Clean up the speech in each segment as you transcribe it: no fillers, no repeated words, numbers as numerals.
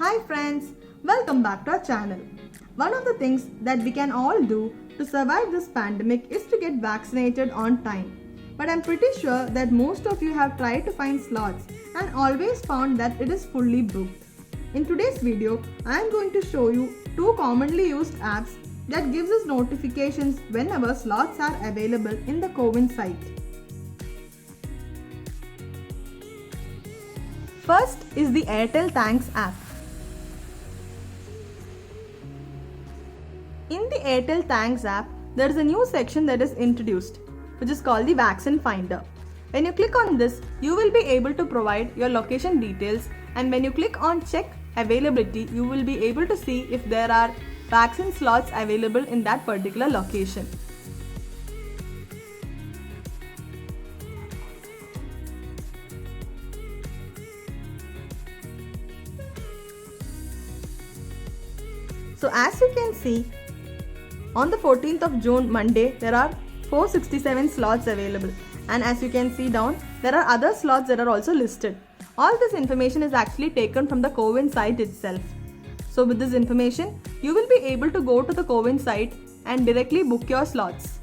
Hi friends, welcome back to our channel. One of the things that we can all do to survive this pandemic is to get vaccinated on time. But I'm pretty sure that most of you have tried to find slots and always found that it is fully booked. In today's video, I am going to show you two commonly used apps that gives us notifications whenever slots are available in the CoWIN site. First is the Airtel Thanks app. In the Airtel Thanks app, there is a new section that is introduced, which is called the Vaccine Finder. When you click on this, you will be able to provide your location details, and when you click on Check Availability, you will be able to see if there are vaccine slots available in that particular location. So as you can see, on the 14th of June, Monday, there are 467 slots available, and as you can see down, there are other slots that are also listed. All this information is actually taken from the CoWIN site itself. So with this information, you will be able to go to the CoWIN site and directly book your slots.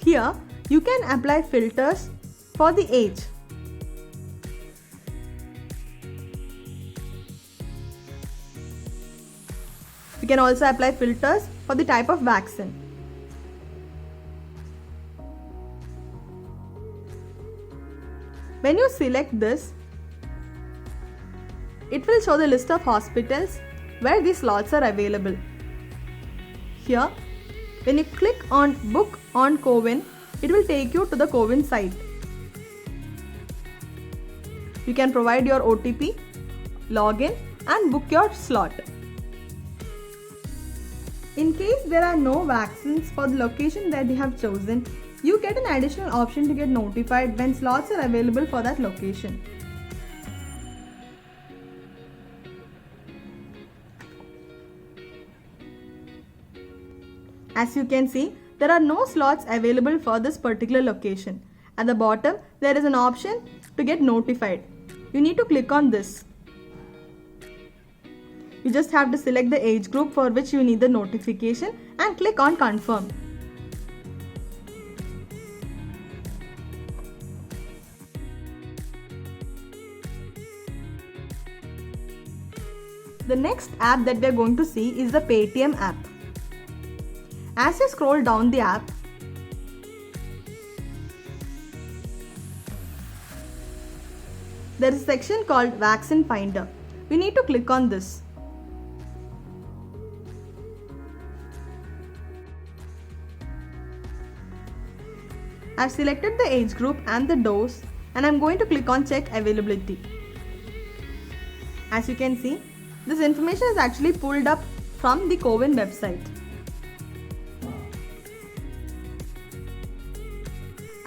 Here, you can apply filters for the age. You can also apply filters for the type of vaccine. When you select this, it will show the list of hospitals where these slots are available. Here, when you click on Book on CoWIN, it will take you to the CoWIN site. You can provide your OTP, login, and book your slot. In case there are no vaccines for the location that you have chosen, you get an additional option to get notified when slots are available for that location. As you can see, there are no slots available for this particular location. At the bottom, there is an option to get notified. You need to click on this. You just have to select the age group for which you need the notification and click on Confirm. The next app that we are going to see is the Paytm app. As you scroll down the app, there is a section called Vaccine Finder. We need to click on this. I've selected the age group and the dose, and I'm going to click on Check Availability. As you can see, this information is actually pulled up from the CoWIN website.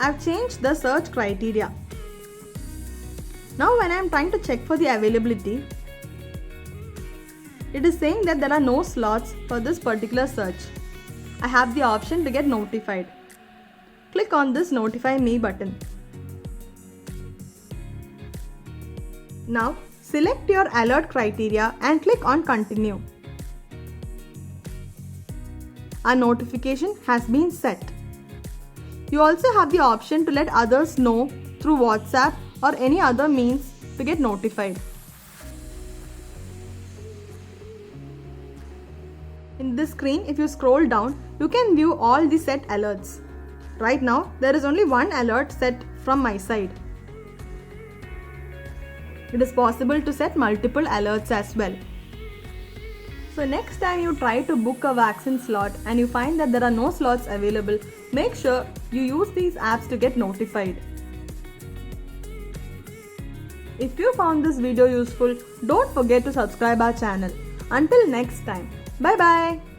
I've changed the search criteria. Now when I'm trying to check for the availability, it is saying that there are no slots for this particular search. I have the option to get notified. Click on this Notify Me button. Now select your alert criteria and click on Continue. A notification has been set. You also have the option to let others know through WhatsApp or any other means to get notified. In this screen, if you scroll down, you can view all the set alerts. Right now, there is only one alert set from my side. It is possible to set multiple alerts as well. So next time you try to book a vaccine slot and you find that there are no slots available, make sure you use these apps to get notified. If you found this video useful, don't forget to subscribe our channel. Until next time, bye bye.